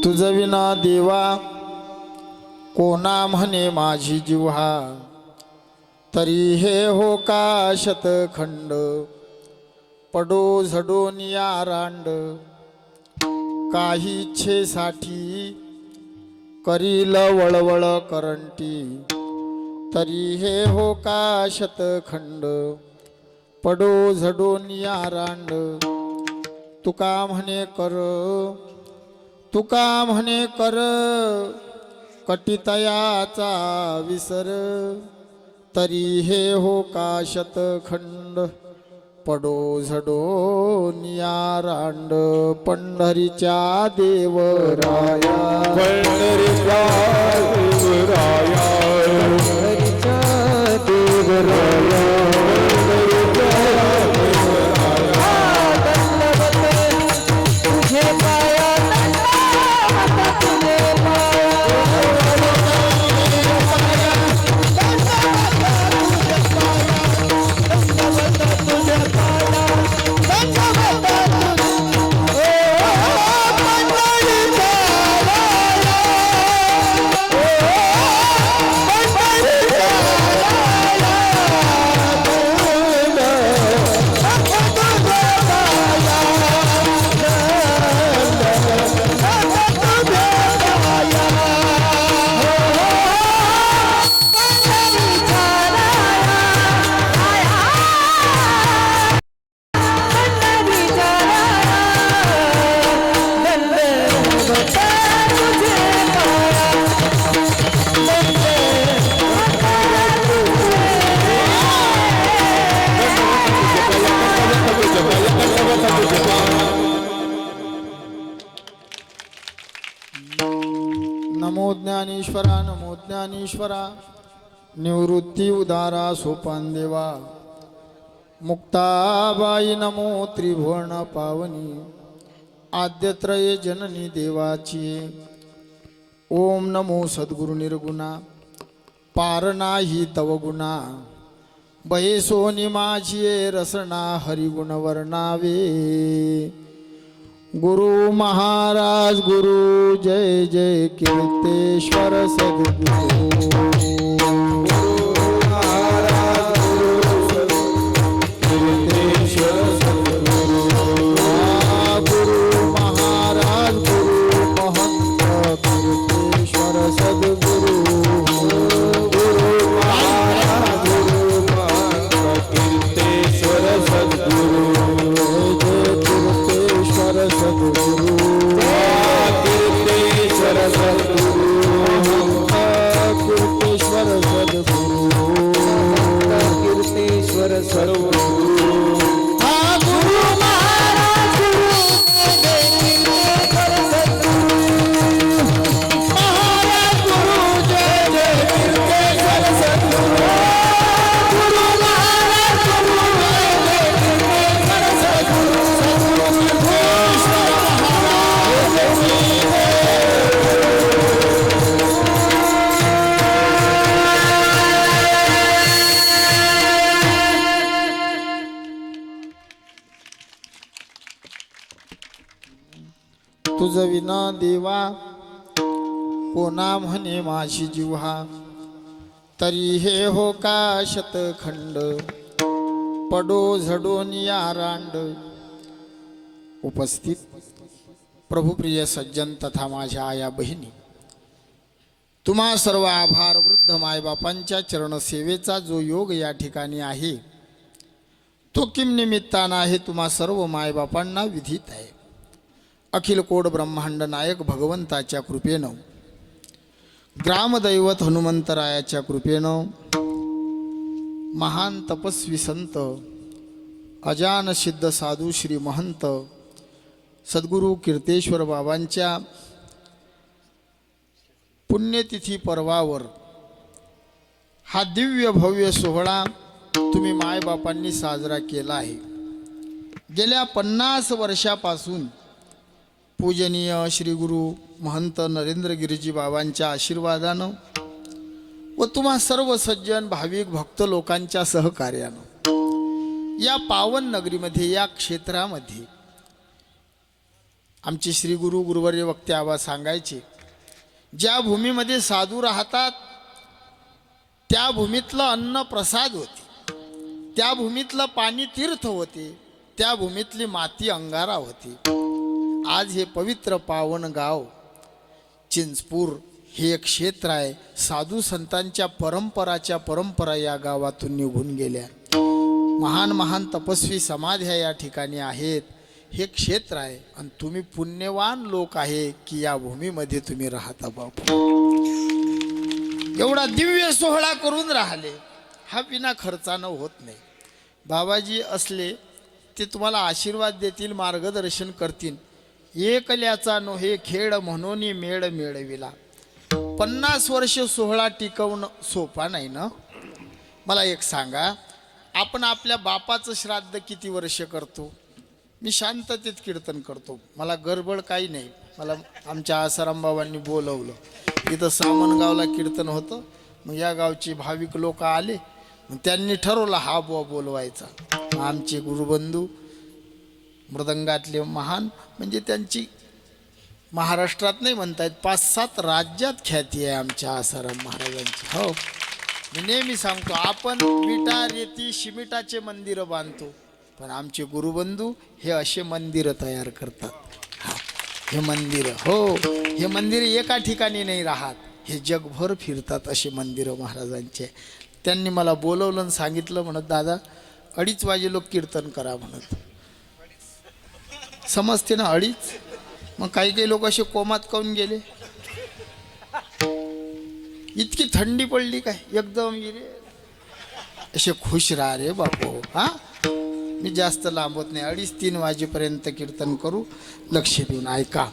तुझ विना देवा कोणा म्हणे माझी जिव्हा, तरी हे हो का शतखंड पडो झडोन या रांड, काही इच्छेसाठी करील वळवळ करंटी, तरी हे हो का शतखंड पडो झडोन या रांड, तुका म्हणे कर तुका म्हणे कर कटितयाचा विसर, तरी हे हो का शतखंड पडो झडोन या रांड, पंढरीच्या देवराया पंढरीच्या देवराया पंढरीच्या देवराया नमो ज्ञानेश्वरा नमो ज्ञानेश्वरा, निवृत्ती उदारा सोपान देवा, मुक्ताबाई नमो त्रिभुवन पावनी, आद्यत्रये जननी देवाची, ओम नमो सद्गुरु निर्गुणा, पार नाही तव गुणा, बयसोनी माझी रसना हरिगुण वर्णावे, गुरु महाराज गुरु जय जय कीर्तेश्वर सद्गुरु, तुझ विना देवा कोणा म्हणे माझी जिव्हा, तरी हे हो का शतखंड पडो झडोन या रांड. उपस्थित प्रभुप्रिय सज्जन तथा माझ्या आया बहिणी, तुम्हा सर्व आभार. वृद्ध मायबापांच्या चरणसेवेचा जो योग या ठिकाणी आहे तो किम निमित्तानं आहे, तुम्हा सर्व मायबापांना विधित आहे. अखिल कोड ब्रह्मांड नायक भगवंताच्या कृपेनं, ग्रामदैवत हनुमंतरायाच्या कृपेनं, महान तपस्वी संत अजान सिद्ध साधू श्री महंत सद्गुरु कीर्तेश्वर बाबांच्या पुण्यतिथी पर्वावर हा दिव्य भव्य सोहळा तुम्ही मायबापांनी साजरा केला आहे. गेल्या 50 वर्षापासून पूजनीय श्री गुरु महंत नरेंद्र गिरीजी बाबांच्या आशीर्वादानं व तुम्हा सर्व सज्जन भाविक भक्त लोकांच्या सहकार्यानं या पावन नगरीमध्ये, या क्षेत्रामध्ये आमचे श्री गुरु गुरुवर्य वक्ते आबा सांगायचे, ज्या भूमीमध्ये साधू राहतात त्या भूमीतलं अन्न प्रसाद होते, त्या भूमीतलं पाणी तीर्थ होते, त्या भूमीतली माती अंगारा होती. आज हे पवित्र पावन गाव चिंचपूर हे एक क्षेत्र आहे. साधू संतांच्या परंपरा या गावातून निघून गेल्या. महान महान तपस्वी समाध्या या ठिकाणी आहेत. हे क्षेत्र आहे आणि तुम्ही पुण्यवान लोक आहे की या भूमीमध्ये तुम्ही राहता. बापू एवढा दिव्य सोहळा करून राहिले, हा विना खर्चानं होत नाही. बाबाजी असले ते तुम्हाला आशीर्वाद देतील, मार्गदर्शन करतील. एकल्याचा नोहे खेळ म्हणून मेळ मिळविला. 50 वर्ष सोहळा टिकवणं सोपा नाही ना. मला एक सांगा, आपण आपल्या बापाचं श्राद्ध किती वर्ष करतो? मी शांततेत कीर्तन करतो, मला गडबड काही नाही. मला आमच्या आसाराम बाबांनी बोलवलं, इथं सामनगावला कीर्तन होतं. मग या गावचे भाविक लोक आले, मग त्यांनी ठरवलं हा बुवा बोलवायचा. आमचे गुरुबंधू मृदंगातले महान, म्हणजे त्यांची महाराष्ट्रात नाही म्हणतायत 5-7 राज्यात ख्याती आहे आमच्या आसाराम महाराजांची. हो, मी नेहमी सांगतो, आपण विटा रेती शिमिटाचे मंदिरं बांधतो, पण आमचे गुरुबंधू हे असे मंदिरं तयार करतात. हे मंदिरं, हो, हे मंदिर एका ठिकाणी नाही राहत, हे जगभर फिरतात असे मंदिरं महाराजांचे. त्यांनी मला बोलवलं आणि सांगितलं, म्हणत दादा 2:30 वाजे लोक कीर्तन करा म्हणत. समजते ना 2:30? मग काही लोक असे कोमात काऊन गेले? इतकी थंडी पडली काय एकदम असे खुश राहा रे बापू. हा, मी जास्त लांबत नाही, 2:30-3 वाजेपर्यंत कीर्तन करू. लक्ष देऊन ऐका.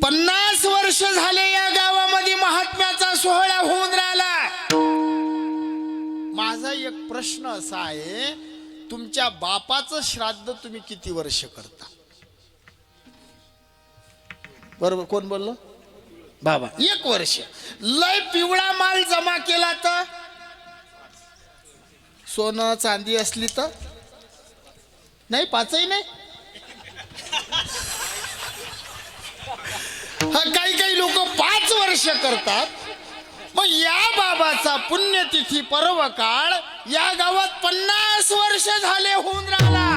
50 वर्ष झाले या गावामध्ये महात्म्याचा सोहळा होऊन राहिला. माझा एक प्रश्न असा आहे, तुमच्या बापाचं श्राद्ध तुम्ही किती वर्ष करता? बरोबर, कोण बोललं? बाबा 1 वर्ष. लय पिवळा माल जमा केला तर, सोनं चांदी असली तर नाही, 5ही नाही. काही लोक 5 वर्ष करतात. मग या बाबाचा पुण्यतिथी पर्व काळ या गावात 50 वर्ष झाले होऊन राहिला.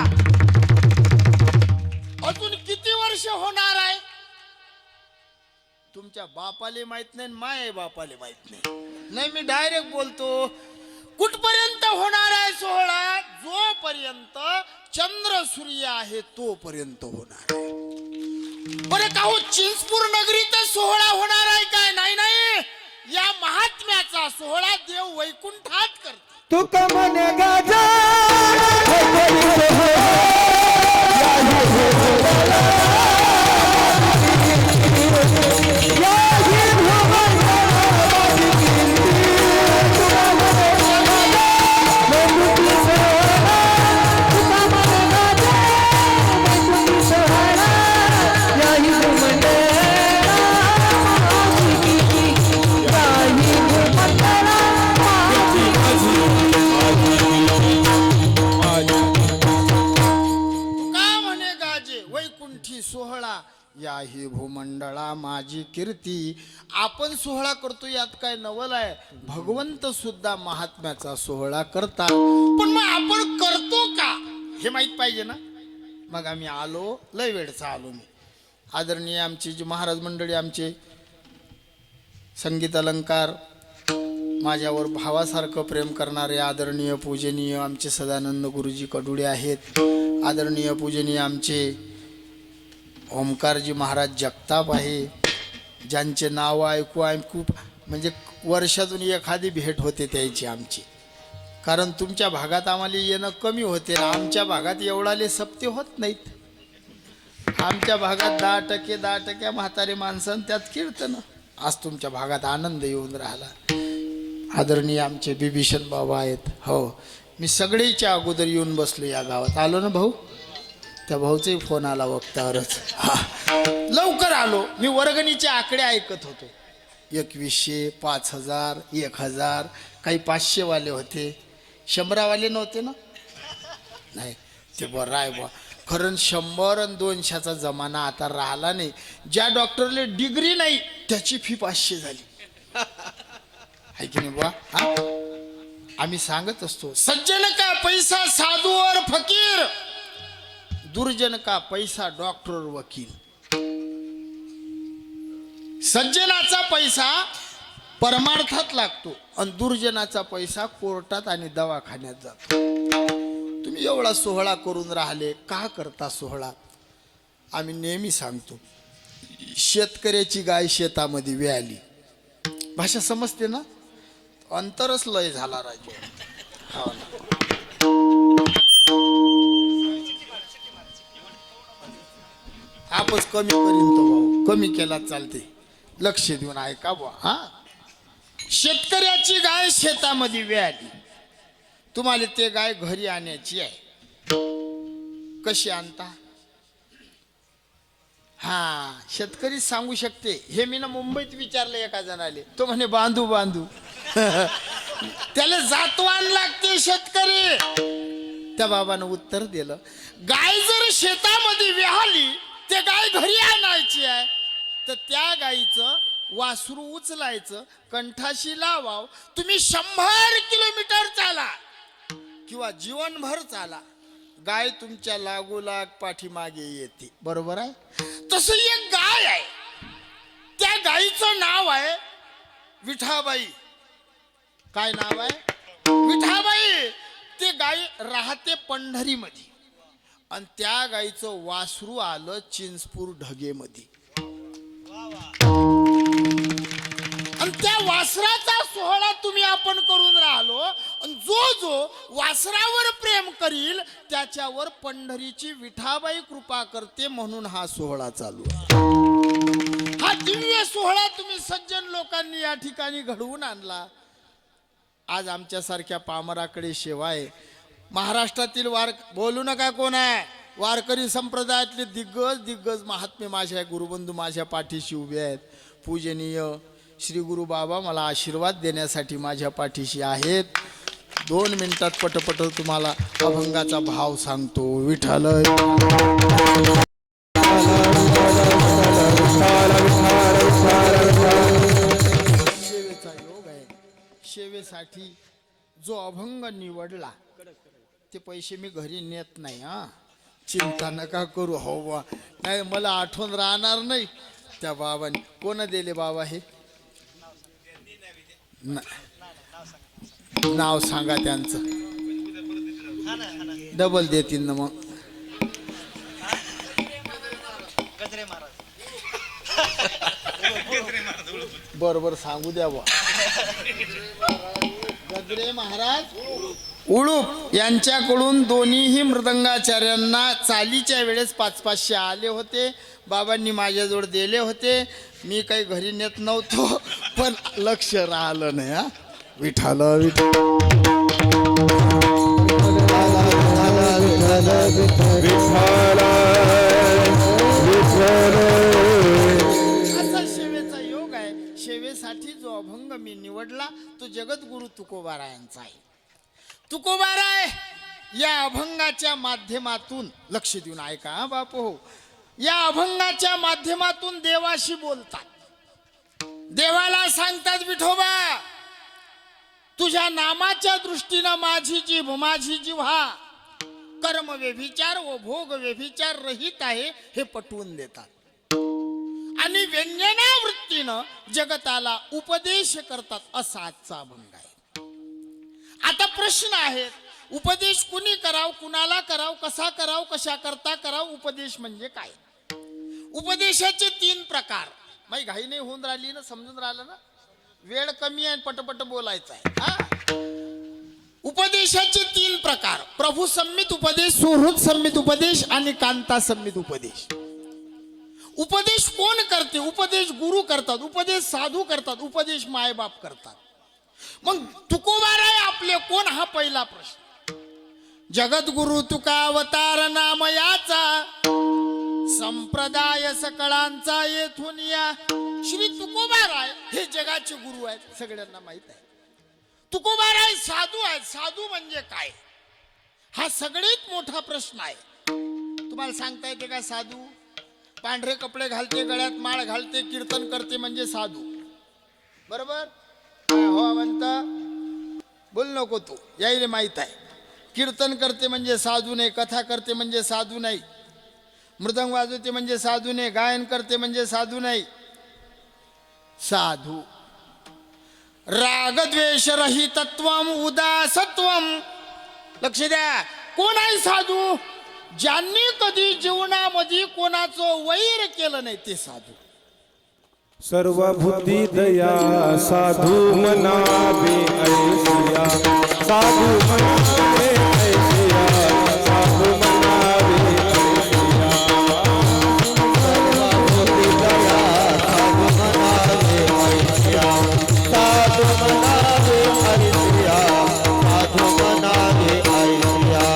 अजून किती वर्ष होणार आहे तुमच्या बापाले माहित नाही, माय बापाले माहित नाही. मी डायरेक्ट बोलतो, कुठपर्यंत होणार आहे सोहळा? जोपर्यंत चंद्र सूर्य आहे तोपर्यंत होणार आहे. बरं का हो, चिंचपूर नगरीत सोहळा होणार आहे काय? नाही, या महात्म्याचा सोहळा देव वैकुंठात करते. तू कमन गाजा सोहळा या ही भूमंडळा माझी कीर्ती. आपण सोहळा करतो यात काय नवल आहे? भगवंत सुद्धा महात्म्याचा सोहळा करतात. पण मग आपण करतो का हे माहित पाहिजे ना. मग आम्ही आलो, लय वेळचा आलो. मी आदरणीय आमची जी महाराज मंडळी, आमचे संगीत अलंकार, माझ्यावर भावासारखं प्रेम करणारे आदरणीय पूजनीय आमचे सदानंद गुरुजी कडुडे आहेत. आदरणीय पूजनीय आमचे ओमकारजी महाराज जगताप आहे, ज्यांचे नाव ऐकू म्हणजे वर्षातून एखादी भेट होते त्याची आमची. कारण तुमच्या भागात आम्हाला येणं कमी होते, आमच्या भागात एवढाले सप्ते होत नाहीत. आमच्या भागात 10% म्हातारे माणसं, त्यात कीर्तन. आज तुमच्या भागात आनंद येऊन राहिला. आदरणीय आमचे बिभीषण बाबा आहेत. हो, मी सगळेच्या अगोदर येऊन बसलो या गावात. आलो ना भाऊ, त्या भाऊचाही फोन आला वक्तावरच. लवकर आलो. मी वर्गणीचे आकडे ऐकत होतो. 2100, 5000, 1000, काही 500 वाले होते, 100 वाले नव्हते ना. नाही, ते बरं आहे बा. खरं 100 आणि 200चा जमाना आता राहिला नाही. ज्या डॉक्टरले डिग्री नाही त्याची फी 500 झाली आहे की नाही बुवा? हा, आम्ही सांगत असतो, सज्जन का पैसा साधू और फकीर, दुर्जन का पैसा डॉक्टर और वकील. सज्जनाचा पैसा परमार्थात लागतो आणि दुर्जनाचा पैसा कोर्टात आणि दवाखान्यात जातो. तुम्ही एवढा सोहळा करून राहिले, का करता सोहळा? आम्ही नेहमी सांगतो, शेतकऱ्याची गाय शेतामध्ये वेळाली. भाषा समजते ना? अंतरच लय झाला राजे. हो ना. आपच कमी करीन तो भाऊ, कमी केला चालते. लक्ष देऊन ऐका बुवा. हा, शेतकऱ्याची गाय शेतामध्ये वेळाली. तुम्हाला ते गाय घरी आणायची आहे. कशी आणता? हा, शेतकरी सांगू शकते. हे मी ना मुंबईत विचारलं एका जणाले, तो म्हणे बांधू बांधू. त्याला जातवान लागते शेतकरी. त्या बाबानं उत्तर दिलं, गाय जर शेतामध्ये विहाली, ते गाय घरी आणायची आहे, तर त्या गायीचं वासरू उचलायचं, कंठाशी लावाव. तुम्ही 100 किलोमीटर चाला किंवा जीवनभर चाला, गाय तुमच्या लागोलाग पाठीमागे येते. बरोबर आहे? तसं एक गाय आहे, त्या गायीचं नाव आहे विठाबाई. काय नाव आहे? विठाबाई. ते गाय राहते पंढरीमध्ये आणि त्या गायीचं वासरू आलं चिंचपूर ढगेमध्ये. आणि त्या वासराचा सोहळा तुम्ही आपण करून राहिलो. आणि जो जो वासरावर प्रेम करील त्याच्यावर पंढरीची विठाबाई कृपा करते, म्हणून हा सोहळा चालू आहे. हा दिव्य सोहळा तुम्ही सज्जन लोकांनी या ठिकाणी घडवून आणला. आज आमच्यासारख्या पामराकडे सेवा आहे. महाराष्ट्रातील बोलू नका कोण आहे, वारकरी संप्रदायातले दिग्गज महात्मे माझ्या गुरुबंधू माझ्या पाठीशी उभे आहेत. पूजनीय श्री गुरु बाबा मला आशीर्वाद देण्यासाठी माझ्या पाठीशी आहेत. 2 मिनिटात पटपट तुम्हाला अभंगाचा भाव सांगतो. विठ्ठल सेवेचा योग आहे. सेवेसाठी जो अभंग निवडला ते पैसे मी घरी नेत नाही. हा, चिंता नका करू. हो बा, नाही मला आठवण राहणार नाही. त्या बाबांनी कोण दिले बाबा हे? नाव सांगा त्यांचं, डबल देतील ना मग. बरोबर सांगू द्या बा. गजरे महाराज उळूप यांच्याकडून दोन्हीही मृदंगाचार्यांना चालीच्या वेळेस 500-500 आले होते. बाबांनी माझ्याजवळ दिले होते. मी काही घरी नेत नव्हतो, पण लक्ष राहिलं नाही. हा, विठाल असा सेवेचा योग आहे. सेवेसाठी जो अभंग मी निवडला तो जगद्गुरु तुकोबारायांचा आहे. तुकोबाराय या अभंगाच्या माध्यमातून, लक्ष देऊन ऐका हा बापू हो, या अभंगाच्या माध्यमातून देवाशी बोलतात. देवाला सांगतात, विठोबा तुझ्या नामाच्या दृष्टीनं माझी जिव्हा कर्म व्यभिचार व भोग व्यभिचार रहित आहे हे पटवून देतात आणि व्यंजनावृत्तीनं जगताला उपदेश करतात. असा आजचा अभंग आहे. आता प्रश्न आहे, उपदेश कुणी कराव, कुणाला कराव, कसा कराव, कशा करता कराव? उपदेश म्हणजे काय? उपदेशाचे 3 प्रकार. माही घाई नाही होऊन राहिली ना? समजून राहिलं ना? वेळ कमी आहे, पटपट बोलायचं आहे. हा, उपदेशाचे 3 प्रकार: प्रभू संमित उपदेश, सुहृद संमित उपदेश आणि कांता संमित उपदेश. उपदेश कोण करते? उपदेश गुरु करतात, उपदेश साधू करतात, उपदेश मायबाप करतात. मग तुकोबाराय आपले कोण? हा पहिला प्रश्न. जगद्गुरु तुका अवतार नाम याचा, संप्रदाय सकळांचा येथून या. श्री तुकोबाराय हे जगाचे गुरु आहेत, सगळ्यांना माहित आहे. तुकोबाराय साधू आहेत. साधू म्हणजे काय? हा सगळ्यात मोठा प्रश्न आहे. तुम्हाला सांगता येते का साधू? पांढरे कपडे घालते, गळ्यात माळ घालते, कीर्तन करते म्हणजे साधू, बरोबर? हो म्हणता, बोल नको तू, यायला माहित आहे. कीर्तन करते म्हणजे साधू नाही, कथा करते म्हणजे साधू नाही, मृदंग वाजवते म्हणजे साधू नाही, गायन करते म्हणजे साधू नाही. साधू रागद्वेष रहितत्वम उदासत्वम. लक्ष द्या, कोण आहे साधू? ज्यांनी कधी जीवनामध्ये कोणाचं वैर केलं नाही ते साधू. सर्वभूती दया साधू मनावे ऐसिया, साधू मनावे ऐसिया, साधू मनावे ऐसिया. सर्वभूती दया साधू मनावे ऐसिया, साधू मनावे ऐसिया, साधू मनावे ऐसिया.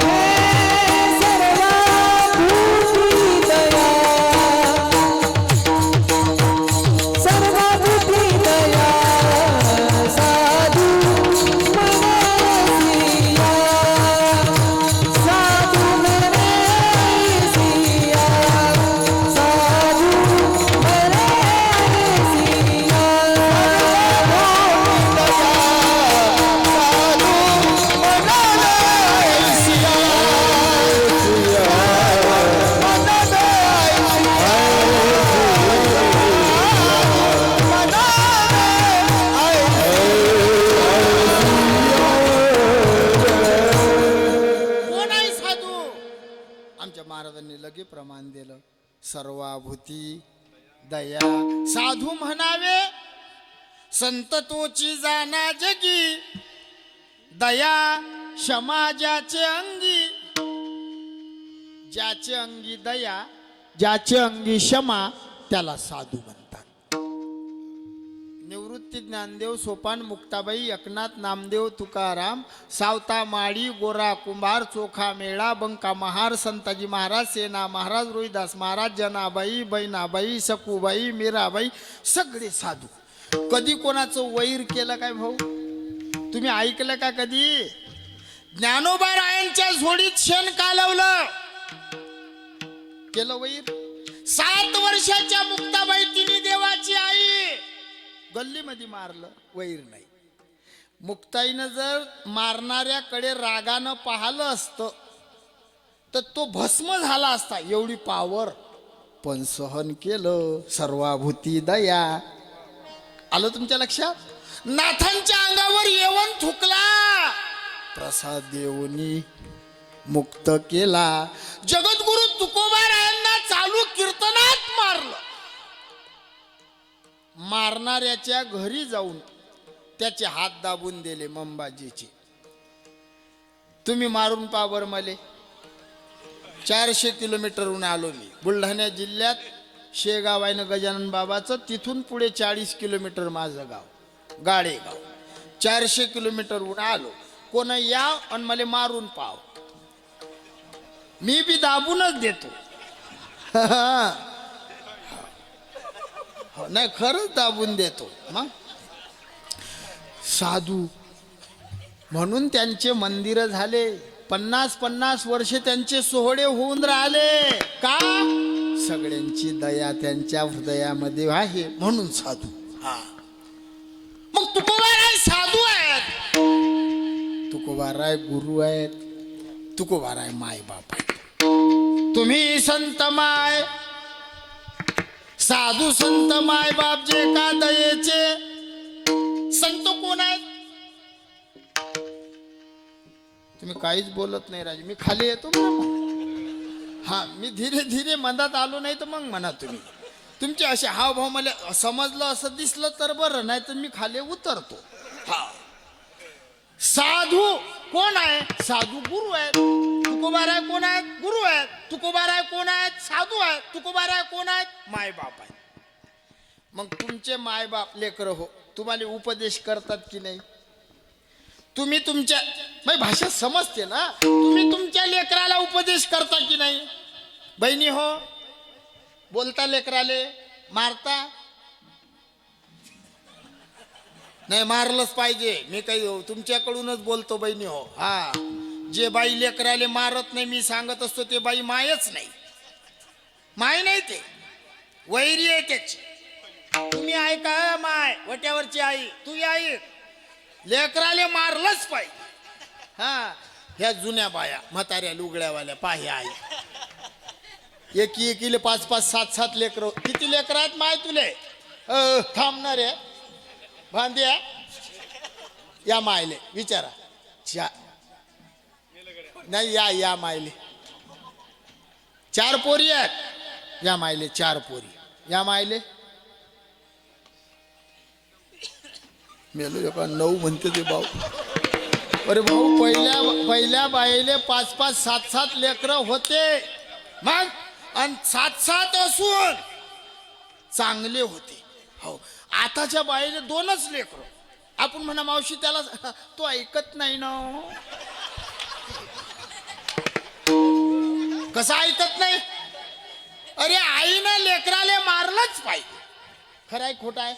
महाराजांनी लगे प्रमाण दिलं. सर्वाभूती दया साधू म्हणावे, संत तोची जाना जगी, दया क्षमा ज्याचे अंगी. ज्याचे अंगी दया, ज्याचे अंगी क्षमा, त्याला साधू म्हणतात. निवृत्ती ज्ञानदेव, सोपान मुक्ताबाई, एकनाथ नामदेव, तुकाराम, सावता माळी, गोरा कुंभार, चोखा मेळा, बंका महार, संताजी महाराज, सेना महाराज, रोहिदास महाराज, जनाबाई, बहिणाबाई, सखूबाई, मीराबाई, सगळे साधू. कधी कोणाचं वैर केलं काय भाऊ? तुम्ही ऐकलं का कधी? ज्ञानोबा रायांच्या झोडीत क्षण कालवलं, केलं वैर? 7 वर्षाच्या मुक्ताबाई, तिन्ही देवाची आई, गल्लीमध्ये मारलं, वैर नाही. मुक्ताईनं जर मारणाऱ्याकडे रागानं पाहिलं असतं तर तो भस्म झाला असता, एवढी पावर, पण सहन केलं. सर्वाभूती दया. आलं तुमच्या लक्षात? नाथांच्या अंगावर येऊन थुकला, प्रसाद देऊनी मुक्त केला. जगद्गुरु तुकोबारायांना चालू कीर्तनात मारलं. मारणाऱ्याच्या घरी जाऊन त्याचे हात दाबून दिले मंबाजीचे. तुम्ही मारून पावर मले. 400 किलोमीटरहून आलो मी. बुलढाणा जिल्ह्यात शेगाव आहे ना गजानन बाबाचं, तिथून पुढे 40 किलोमीटर माझं गाव, गाडेगाव. 400 किलोमीटरहून आलो. कोण या आणि मला मारून पाव, मी बी दाबूनच देतो. नाही, खरंच दाबून देतो. मग साधू म्हणून त्यांचे मंदिर झाले. 50-50 वर्ष त्यांचे सोहळे होऊन राहिले. का? सगळ्यांची दया त्यांच्या हृदयामध्ये आहे म्हणून साधू. हा, मग तुकोबाराय साधू आहेत, तुकोबाराय गुरु आहेत, तुकोबाराय माय बाप आहेत. तुम्ही संत माय, साधू संत माय बाप जे का दयेचे. संत कोण आहेत? तुम्ही काहीच बोलत नाही राजे. मी खाली येतो ना. हा, मी धीरे धीरे मधात आलो नाही तर मग म्हणा तुम्ही. तुमचे असे हावभाव मला समजलं असं दिसलं तर बरं, नाही तर मी खाली उतरतो. हा, साधू कोण आहे? साधू गुरु आहेत. तुकोबाराय कोण आहेत? गुरु आहेत. तुकोबाराय कोण आहेत? साधू आहेत. तुकोबाराय कोण आहेत? माय बाप आहेत. मग तुमचे माय बाप लेकर हो, तुम्हाला उपदेश करतात की नाही? तुम्ही तुमच्या भाषा समजते ना, तुम्ही तुमच्या लेकराला उपदेश करता की नाही? बहिणी हो, बोलता लेकराले, मारता नाही? मारलंच पाहिजे. मी काही तुमच्याकडूनच बोलतो बहिणी हो. हा, जे बाई लेकराले मारत नाही, मी सांगत असतो ते बाई मायच नाही. माय नाही ते वैरी आहे त्याची. तुम्ही ऐका माय वट्यावरची आई तू आई लेकराले मारलंच पाहिजे. हा ह्या जुन्या बाया म्हाताऱ्या लुगड्यावाल्या पाह्या आई एकीले 5-5 7-7 लेकर. किती लेकर आहेत माय तुले थांबणार आहे भांद्या या मायले विचारा नाही या मायले 4 पोरी आहेत. या मायले 4 पोरी. या मायले मेलो का 9 म्हणते ते भाऊ. अरे भाऊ पहिल्या बाईले 5-5 7-7 लेकर होते मग आणि 7-7 असून चांगले होते. हो आताच्या बाईले 2च लेकर. आपण म्हणा मावशी त्याला तो ऐकत नाही ना. कसं ऐकत नाही. अरे आईनं लेकराले मारलंच पाहिजे. खरं आहे खोटं आहे.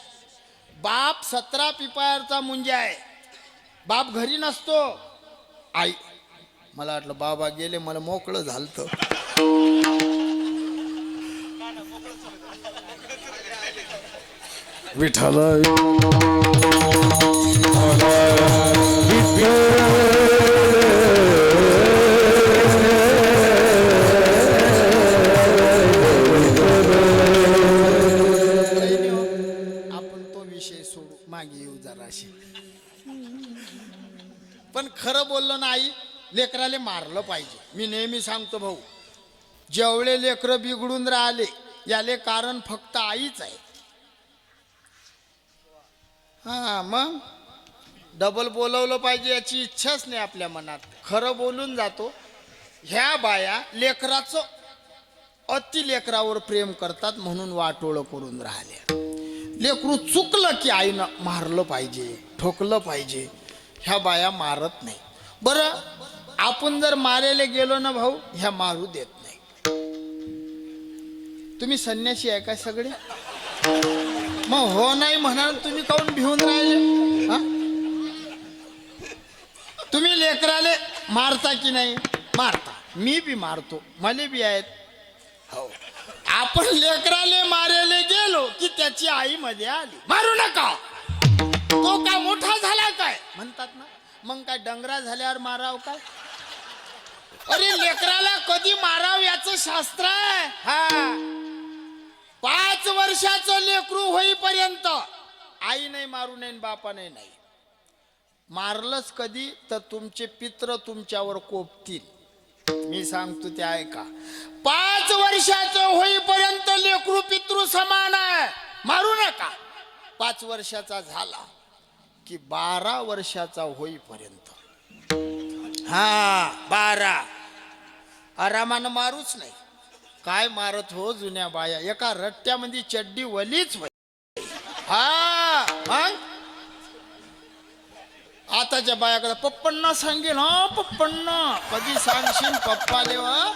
बाप 17 पिपायाचा मुंजा आहे. बाप घरी नसतो. आई मला वाटलं बाबा गेले मला मोकळं झालतं. विठ्ठल आपण तो विषय सोडू मागे येऊ जराशी. पण खरं बोललो ना आई लेकराले मारलं पाहिजे. मी नेहमी सांगतो भाऊ जेवढे लेकरं बिघडून राहिले याले कारण फक्त आईच आहे. हा मग डबल बोलवलं पाहिजे याची इच्छाच नाही आपल्या मनात. खरं बोलून जातो. ह्या बाया लेकराचं अति लेकरावर प्रेम करतात म्हणून वाटोळं करून राहिल्या. लेकरू चुकलं की आईनं मारलं पाहिजे ठोकलं पाहिजे. ह्या बाया मारत नाही. बरं आपण जर मारायला गेलो ना भाऊ ह्या मारू देत नाही. तुम्ही संन्यासी आहे काय सगळे. मग हो नाही म्हणाल तुम्ही काऊन भिवून राहिले. हा तुम्ही लेकराले मारता की नाही. मारता. मी बी मारतो मले बी आहेत. हो आपण लेकराले मारायला गेलो की त्याची आई मध्ये आली मारू नका. तो काय मोठा झाला काय म्हणतात ना. मग काय डंगरा झाल्यावर माराव काय. अरे लेकराला कधी माराव याचं शास्त्र आहे. हा 5 वर्षाचं लेकरू होईपर्यंत आई नाही मारू नये बापाने नाही. मारलंच कधी तर तुमचे पित्र तुमच्यावर कोपतील. मी सांगतो ते ऐका. 5 वर्षाचं होईपर्यंत लेकरू पितृ समान आहे. मारू नका. 5 वर्षाचा झाला की 12 वर्षाचा होईपर्यंत हा 12 आरामानं मारूच नाही. काय मारत हो जुन्या बाया. एका रट्ट्यामध्ये चड्डी वलीच होई. हा मग आताच्या बायाकडे पप्पांना सांगेल. हा पप्पांना कधी सांगशील पप्पाले वा.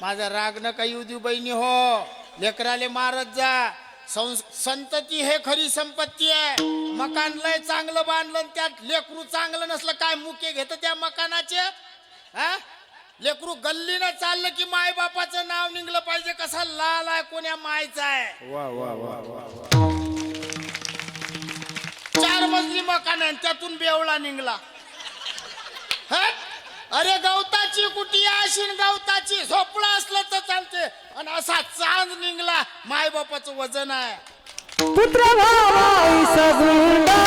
माझा राग न काही उदी बहिणी हो. लेकराले मारत जा. संतती हे खरी संपत्ती आहे. मकान लय चांगलं बांधलं त्यात लेकरू चांगलं नसलं काय मुके घेत त्या मकानाचे. हा लेकरू गल्लीनं चाललं की माय बापाचं नाव निघलं पाहिजे. कसा लाल आहे कोण्या मायचा आहे. वा वा वा वा. 4 मजली मकान आहे त्यातून बेवळा निघला. अरे गवताची कुटी अशीन गवताची झोपडा असलं तर चालते. आणि असा चांद निघला माय बापाचं वजन आहे. पुत्र भावाई सगुंडा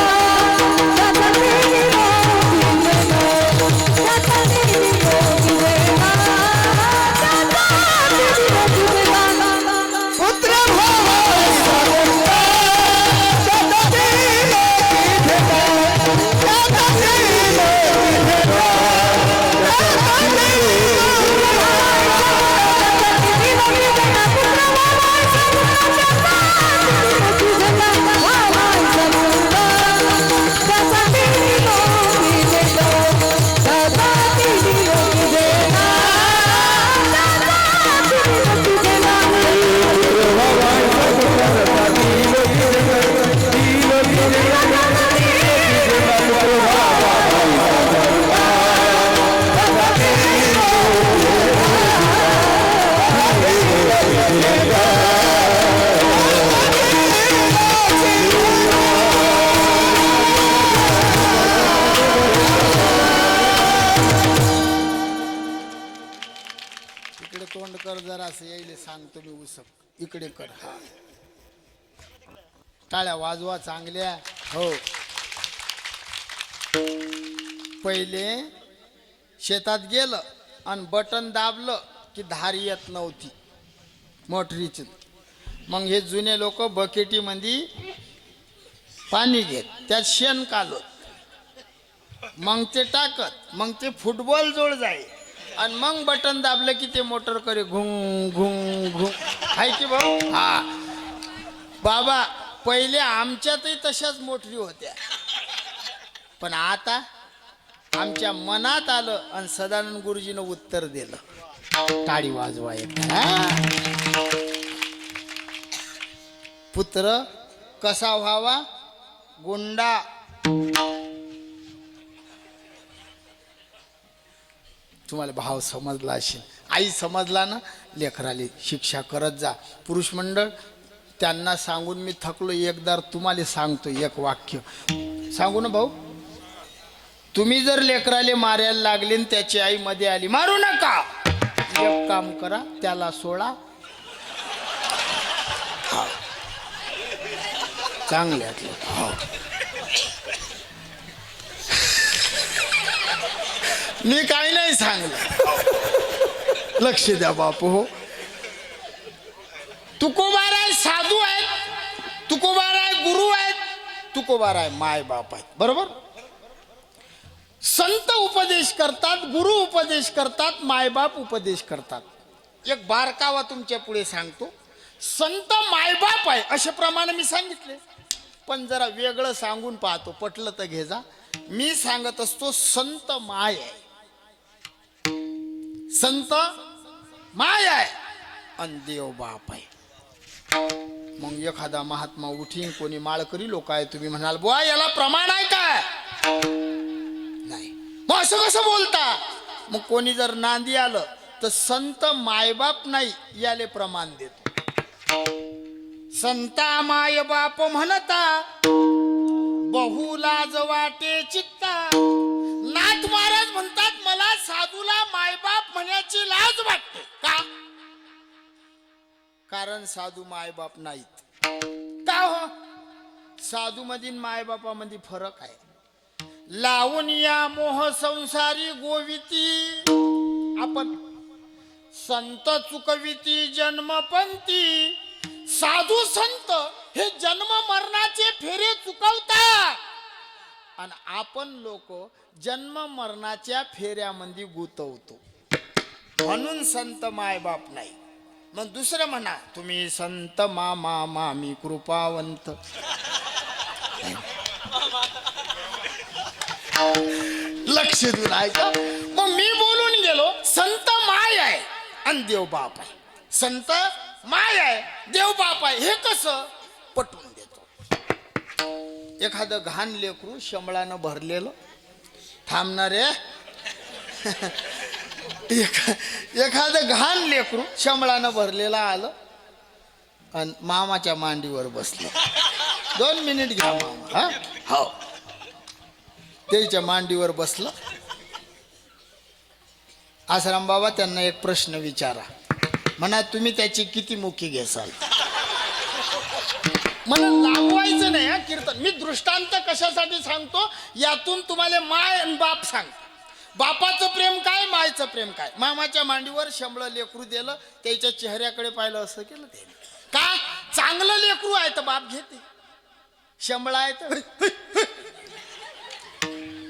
येईल सांगतो मी उसक इकडे कर. हा टाळ्या वाजवा चांगल्या. हो पहिले शेतात गेलं आणि बटन दाबलं की धार येत नव्हती मोटरीची. मग हे जुने लोक बकेटीमध्ये पाणी घेत त्यात शेण कालत मग ते टाकत मग ते फुटबॉल जोड जाई आणि मग बटन दाबलं की ते मोटर करे घुंग घुंग घुंग. आहे की भाऊ. हा बाबा पहिले आमच्यातही तशाच मोटरी होत्या पण आता आमच्या मनात आलं आणि सदानंद गुरुजीनं उत्तर दिलं. टाळी वाजवा एक. पुत्र कसा व्हावा गुंडा. तुम्हाला भाव समजला असेल. आई समजला ना. लेकराले शिक्षा करत जा. पुरुष मंडळ त्यांना सांगून मी थकलो. एकदा तुम्हाला सांगतो एक वाक्य सांगू ना भाऊ. तुम्ही जर लेकराले मारायला लागले आणि त्याची आई मध्ये आली मारू नका. एक काम करा त्याला सोडा. चांगल्यातलं. मी काही नाही सांगलं. लक्ष द्या बापू. हो तुकोबाराय साधू आहेत, तुकोबाराय गुरु आहेत, तुकोबाराय माय बाप आहेत. बरोबर. संत उपदेश करतात, गुरु उपदेश करतात, मायबाप उपदेश करतात. एक बारकावा तुमच्या पुढे सांगतो. संत मायबाप आहे असे प्रमाणे मी सांगितले पण जरा वेगळं सांगून पाहतो. पटलं तर घे जा. मी सांगत असतो संत माय आहे. संत माय आहे आणि देव बाप आहे. मग एखादा महात्मा उठीन कोणी माळकरी लोक आहे तुम्ही म्हणाल बुवा याला प्रमाण आहे काय. नाही मग असं कसं बोलता. मग कोणी जर नांदी आलं तर संत मायबाप नाही याले प्रमाण देतो. संता मायबाप म्हणता बहु लाज वाटे चित्ता. नाथ महाराज म्हणतात मला साधूला मायबाप म्हणण्याची लाज वाटते. का. कारण साधू मायबाप नाहीत. का हो. साधू मधील मायबापामध्ये फरक आहे. लावून या मोह संसारी गोविती आपण संत चुकविती जन्मपंथी. साधू संत हे जन्म मरणाचे फेरे चुकवतात आणि आपण लोक जन्म मरणाच्या फेऱ्यामध्ये गुतवतो. म्हणून संत मायबाप नाही. मग दुसरं म्हणा तुम्ही संत मामा मामी कृपावंत. लक्ष देऊन ऐका. मग मी बोलून गेलो संत माय आहे आणि देव बाप आहे. संत माय आहे देव बाप आहे हे कसं पटवून देतो. एखादं घाण लेकरू शंभळानं भरलेलं थांबणारे. एखादं घाण लेकरू शंभळानं भरलेलं आलं आणि मामाच्या मांडीवर बसलं. 2 मिनिट घ्या मामा. हा हो त्याच्या मांडीवर बसलं. आसाराम बाबा त्यांना एक प्रश्न विचारा. म्हणा तुम्ही त्याची किती मुखी घेसाल. मला लाववायचं नाही हा कीर्तन. मी दृष्टांत कशासाठी सांगतो यातून तुम्हाला माय आणि बाप सांगतो. बापाचं प्रेम काय मायचं प्रेम काय. मामाच्या मांडीवर शंभळ लेकरू दिलं त्याच्या चेहऱ्याकडे पाहिलं असं केलं ते. का चांगलं लेकरू आहे तर बाप घेते. शंभळ आहे तर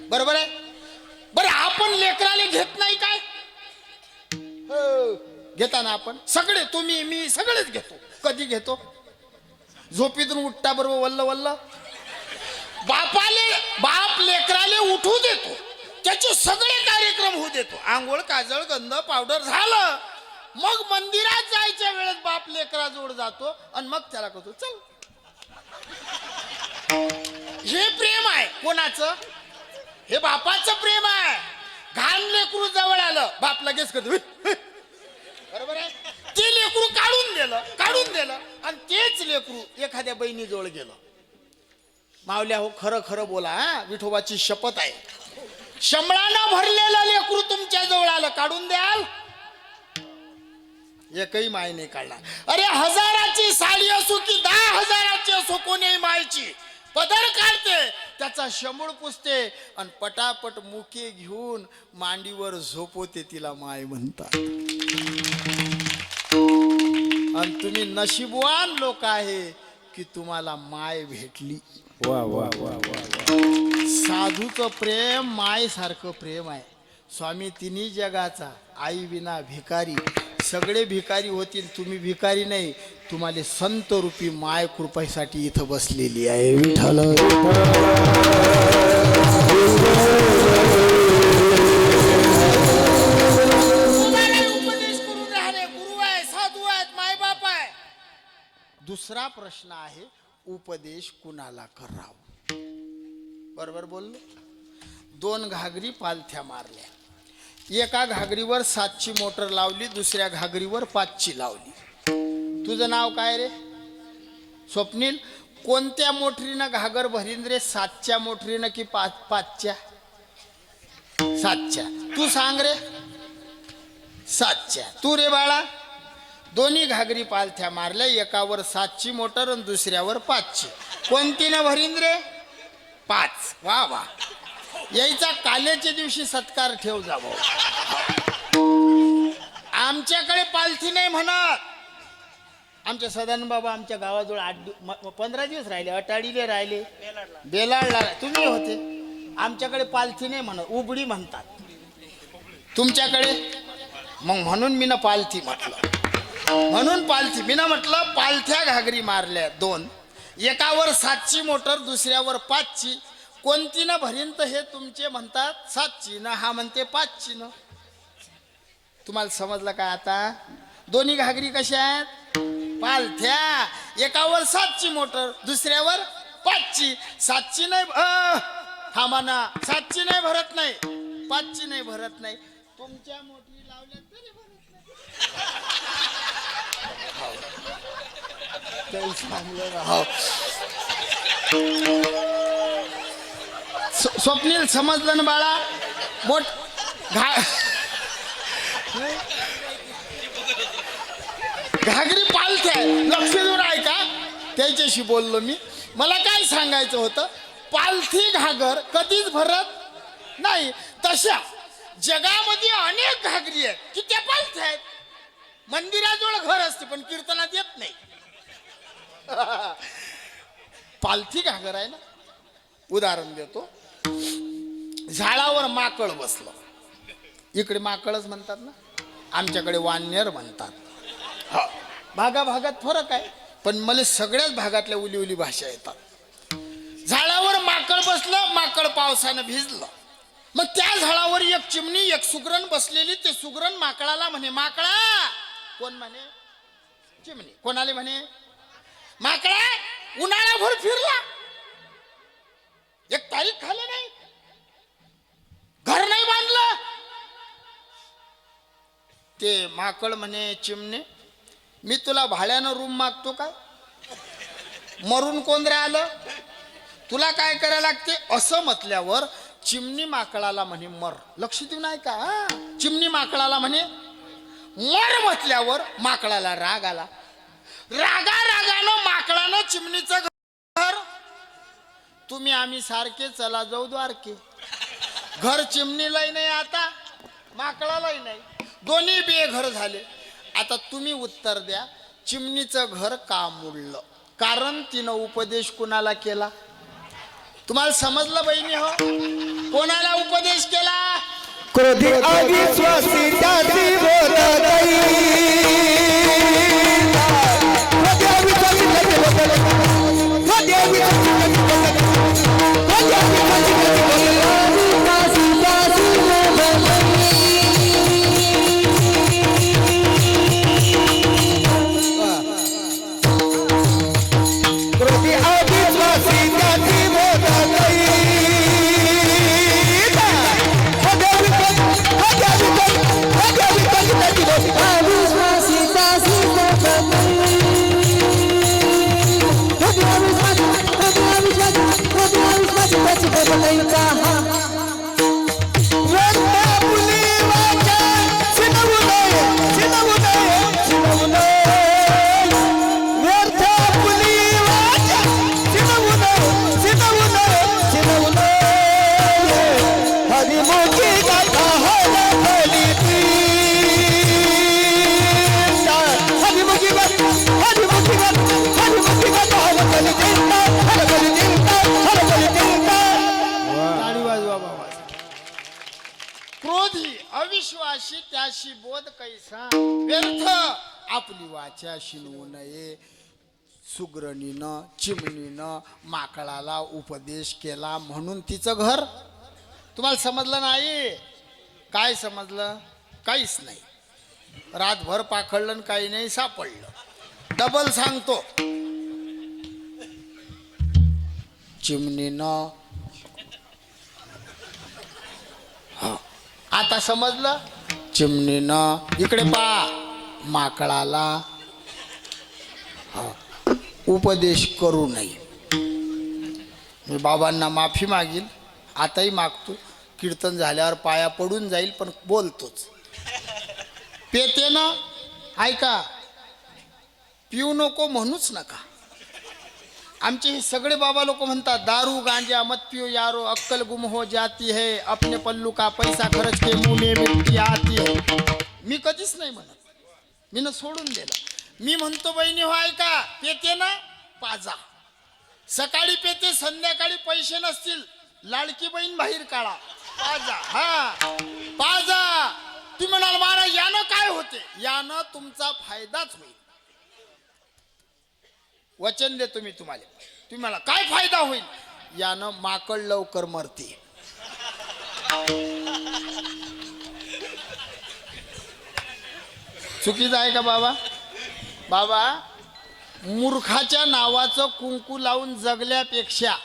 बरोबर आहे. बरं आपण लेकराले घेत नाही काय. घेताना आपण सगळे तुम्ही मी सगळेच घेतो. कधी घेतो. झोपीतून उठता बरोबर वल्ल वल्ल. बाप लेकराले उठू देतो. त्याचे सगळे कार्यक्रम होऊ देतो. आंघोळ काजळ गंध पावडर झालं. मग मंदिरात जायच्या वेळेस बाप लेकरा जोड जातो आणि मग त्याला कहतो चल. हे प्रेम आहे कोणाचं. हे बापाचं प्रेम आहे. घाण लेकरू जवळ आलं बाप लगेच करतो बरोबर आहे. ते लेकरू काढून दिलं आणि तेच लेकरू एखाद्या बहिणी जवळ गेलं. मावल्या हो खरं खरं बोला हा विठोबाची शपथ आहे. शंभळानं भरलेलं लेकरू तुमच्या जवळ आलं काढून द्याल. एकही माय नाही काढणार. अरे 1000ची साडी असो की 10,000ची असो, कोणी मायची पदर काढते, त्याचा शंभूळ पुसते आणि पटापट मुके घेऊन मांडीवर झोपवते, तिला माय म्हणतात. आणि तुम्ही नशीबवान लोक आहे की तुम्हाला माय भेटली. वा वा वा वा. साधूचं प्रेम माय सारखं प्रेम आहे. स्वामी तिन्ही जगाचा, आई विना भिकारी, सगळे भिकारी होतील, तुम्ही भिकारी नाही. तुम्हाला संत रूपी माय कृपेसाठी इथं बसलेली आहे. विठ्ठल उपदेश करून राहणे, गुरु आहे, साधू आहेत, मायबाप आहे. दुसरा प्रश्न आहे, उपदेश कुणाला करावा. बरोबर बोललो. 2 घागरी पालथ्या मारल्या. एका घागरीवर 7ची मोटर लावली, दुसऱ्या घागरीवर 5ची लावली. तुझं नाव काय रे? स्वप्नील. कोणत्या मोटरीनं घागर भरीन रे? 7च्या मोटरीनं की 5च्या? 7च्या. तू सांग रे. 7च्या. तू रे बाळा? दोन्ही घागरी पालथ्या मारल्या, एकावर 7ची मोटर आणि दुसऱ्यावर 5ची. कोणतीनं भरीन रे? 5. वा वा. यायचा काल्याच्या दिवशी सत्कार ठेव जावं. आमच्याकडे पालथी नाही म्हणत. आमच्या सदानंद बाबा आमच्या गावाजवळ 15 दिवस राहिले, अटाडीले राहिले, बेलाडला तुम्ही होते. आमच्याकडे पालथी नाही म्हणत, उबडी म्हणतात. तुमच्याकडे? मग म्हणून मी ना पालथी म्हटलं. म्हणून पालथी मी ना म्हटलं. पालथ्या घागरी मारल्या 2, एकावर 7ची मोटर, दुसऱ्यावर 5ची. कोणती ना भरीन तर हे तुमचे म्हणतात 7ची ना, हा म्हणते 5ची ना. तुम्हाला समजलं का आता? दोन्ही घागरी कशा आहेत? पालथ्या. एकावर 7ची मोटर, दुसऱ्यावर 5ची. 7ची नाही, हा म्हणा 7ची नाही भरत नाही, 5ची नाही भरत नाही. तुमच्या मोटरी लावल्या तरी भरत नाही. स्वप्नील समजलं ना बाळा? मोठ घागरी पालथ्या, लक्ष देऊन ऐका. त्याच्याशी बोललो मी. मला काय सांगायचं होतं, पालथी घागर कधीच भरत नाही. तशा जगामध्ये अनेक घागरी आहेत की त्या पालथ्या आहेत. मंदिराजवळ घर असते पण कीर्तनात येत नाही. पालथी घागर आहे ना. उदाहरण देतो. झाडावर माकड बसलं. इकडे माकडच म्हणतात ना, आमच्याकडे वानर म्हणतात. भागाभागात फरक आहे, पण मला सगळ्याच भागातल्या उली उली भाषा येतात. झाडावर माकड बसलं, माकड पावसानं भिजलं. मग त्या झाडावर एक चिमणी, एक सुगरण बसलेली. ते सुगरण माकडाला म्हणे, माकडा. कोण म्हणे? चिमणी. कोणाले म्हणे? माकडा. उन्हाळ्याभर फिरला, एक तारीख खाली नाही, घर नाही बांधलं. ते माकड म्हणे, चिमणे मी तुला भाड्यानं रूम मागतो काय? मरून कोण रे आलं? तुला काय करायला लागते? असं म्हटल्यावर चिमणी माकडाला म्हणे मर. लक्ष देऊ नाही का? चिमणी माकडाला म्हणे मर. म्हटल्यावर माकडाला राग आला. रागानं माकडानं चिमणीचं घर, तुम्ही आम्ही सारखे चला जाऊ द्वारके. घर चिमणीलाही नाही, आता माकडालाही नाही, दोन्ही बेघर झाले. आता तुम्ही उत्तर द्या, चिमणीचं घर का मोडलं? कारण तिनं उपदेश कुणाला केला? तुम्हाला समजलं बहिणी हो? कोणाला उपदेश केला? क्रोधी आगी स्वासी त्याची बोल गई. अविश्वासी त्याशी बोध कैसा व्यर्थ आपली वाचा शिनवू नये. सुग्रणीनं चिमणीनं माकडाला उपदेश केला म्हणून तिचं घर. तुम्हाला समजलं नाही? काय समजलं? काहीच नाही. रातभर पाखडलं आणि काही नाही सापडलं. डबल सांगतो. चिमणीनं आता समजलं? चिमणीनं इकडे पा माकडाला उपदेश करू नये. मी बाबांना माफी मागील, आताही मागतो. कीर्तन झाल्यावर पाया पडून जाईल पण बोलतोच. पेते ना ऐका, पिऊ नको म्हणूच नका. आमचे हे सगळे बाबा लोक म्हणतात दारू गांजा मत पियो यारो अक्कल गुम हो जाती है, अपने पल्लू का पैसा खर्च के मुंह में मिट्टी आती है. मी कधीच नाही म्हणत, मी न सोडून दिलं. मी म्हणतो बहिणी हो ऐका, पेते ना पाजा. सकाळी पेते, संध्याकाळी पैसे नसतील लाडकी बहीण बाहेर काढा पाजा. हा पाजा. तुम्ही म्हणाल महाराज यानं काय होते? यानं तुमचा फायदाच होईल. वचन देतो मी तुम्हाला. तुम्ही मला काय फायदा होईल? यानं माकड लवकर मरते. चुकीचं आहे का बाबा? बाबा मूर्खाच्या नावाचं कुंकू लावून जगल्यापेक्षा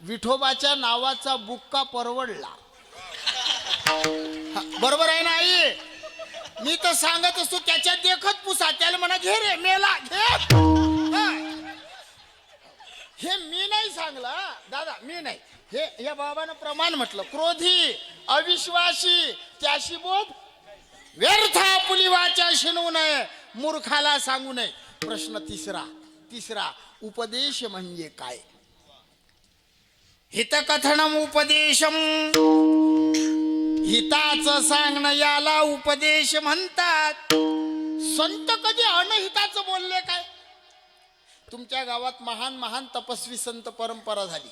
विठोबाच्या नावाचा बुक्का परवडला. बरोबर आहे ना आई? मी तर सांगत असतो त्याच्या देखत पुसा. त्याला म्हणा घे रे मेला घे. हे मी नाही सांगला दादा, मी नाही. हे या बाबानं प्रमाण म्हटलं. क्रोधी अविश्वासी त्याशी बोध व्यर्थ आपली वाचा शिनवू नये, मूर्खाला सांगू नये. प्रश्न तिसरा उपदेश म्हणजे काय? हितकथनम उपदेशम. हिताचं सांगणं याला उपदेश म्हणतात. संत कधी अनहिताचं बोलले काय? तुमच्या गावात महान महान तपस्वी संत परंपरा झाली.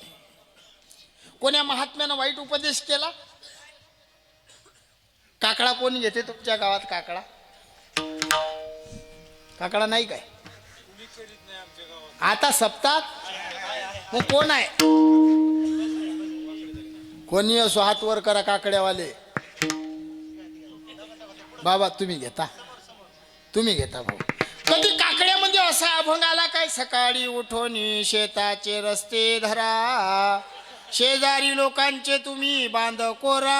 कोण्या महात्म्यानं वाईट उपदेश केला? काकडा कोण घेते तुमच्या गावात? काकडा नाही काय? आता सप्ताह मग कोण आहे? कोणी असो हात वर करा काकड्यावाले. बाबा तुम्ही घेता भाऊ. कधी काकड्यामध्ये असा अभंग आला काय? सकाळी उठून शेताचे रस्ते धरा, शेजारी लोकांचे तुम्ही बांध कोरा.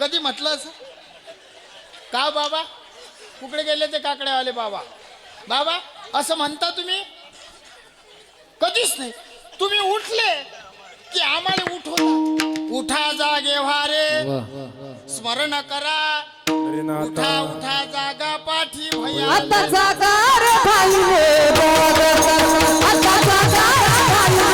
कधी म्हटलं असं का बाबा? कुकडे गेले ते काकड्यावाले बाबा? बाबा असं म्हणता तुम्ही? कधीच नाही. तुम्ही उठले की आम्हाला उठवता. उठा जागे व्हारे स्मरण करा. उठा उठा जागा पाठी भया. आता जागा रे भाई रे, आता जागा रे भाई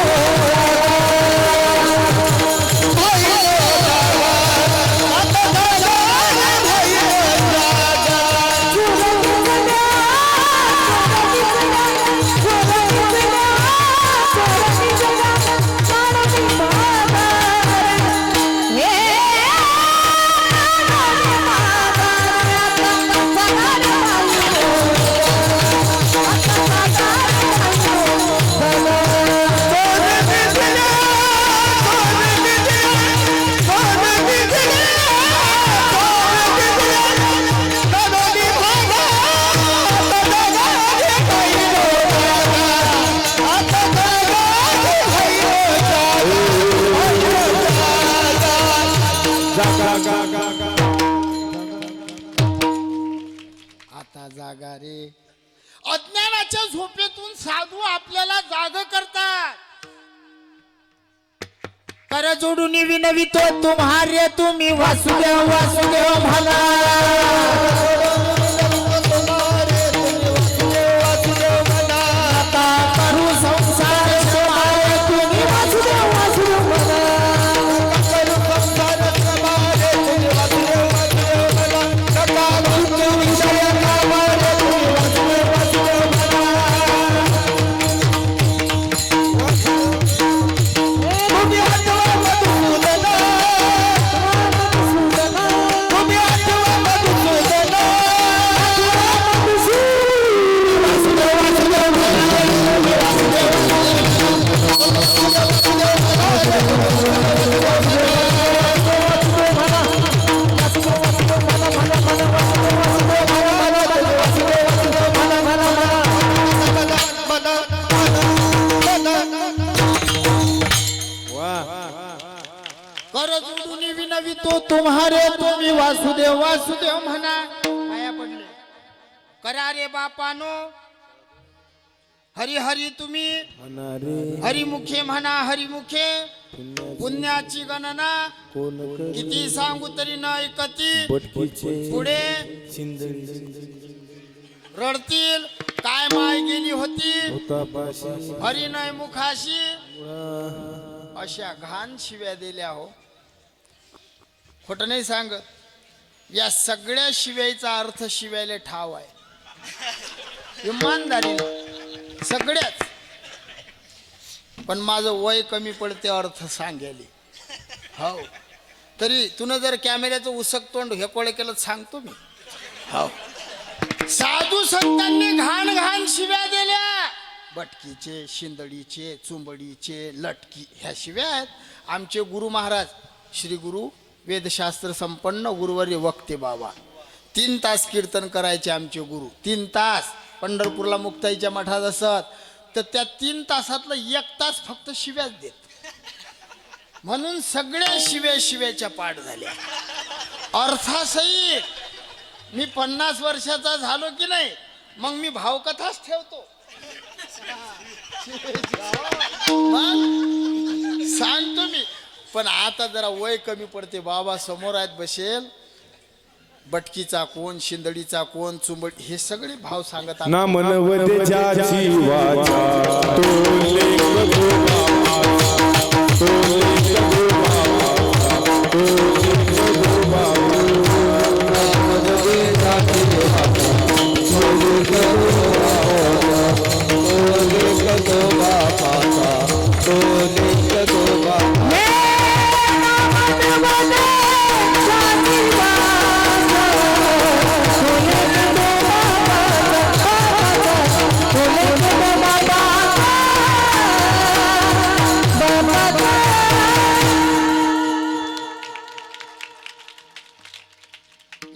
आता जागा रे. अज्ञानाच्या झोपेतून साधू आपल्याला जाग करतात. कर जोडून विनवितो तुम्हारे तुम्ही वासुदेव वासुदेव म्हणा. आता करू संसार सोमारे तुम्ही वासुदेव वासुदेव म्हणा. तुम्ही तुम्ही वासुदेव वासुदेव म्हणा. पाया पडले. करा रे बापानो हरी हरी तुम्ही हरिमुखे म्हणा हरिमुखे. पुण्याची गणना किती सांगू तरी न ऐकती. पुढे रडतील काय माय गेली होती हरी नाही मुखाशी. अशा घाण शिव्या दिल्या हो. खोट नाही सांग. या सगळ्या शिव्याचा अर्थ शिव्याला ठाव आहे. इमानदारी सगळ्याच. पण माझं वय कमी पडते अर्थ सांगेल. हो तरी तुनं जर कॅमेऱ्याचं उसक तोंड हे कोळे केलं सांगतो मी. हो साधू संतांनी घाण घाण शिव्या दिल्या. बटकीचे शिंदडीचे चुंबडीचे लटकी ह्या शिव्या आहेत. आमचे गुरु महाराज श्री गुरु वेदशास्त्र संपन्न गुरुवर्य वक्ते बाबा 3 तास कीर्तन करायचे आमचे गुरु. 3 तास पंढरपूरला मुक्ताईच्या मठात असत तर त्या 3 तासातलं 1 तास फक्त शिव्याच देत. म्हणून सगळ्या शिव्याच्या पाठ झाल्या. अर्थासहित मी 50 वर्षाचा झालो की नाही मग मी भावकथाच ठेवतो. मग सांगतो मी. पण आता जरा वय कमी पडते. बाबा समोर आहेत बसेल. बटकीचा कोण शिंदडीचा कोण चुंबड हे सगळे भाव सांगत ना मनवते ज्याची वाचा तो लेख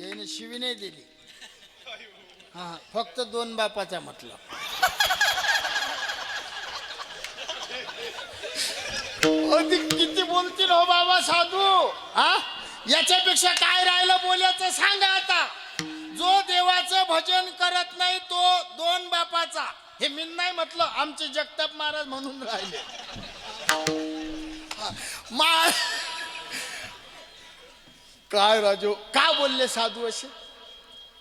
याने शिवी नाही दिली. हा फक्त 2 बापाचा म्हटलं. किती बोलतील हो बाबा साधू. हा याच्यापेक्षा काय राहिलं बोलायचं सांगा आता. जो देवाचं भजन करत नाही तो 2 बापाचा. हे मी नाही म्हटलं आमचे जगताप महाराज म्हणून राहिले. काय राजू का बोलले साधू असे.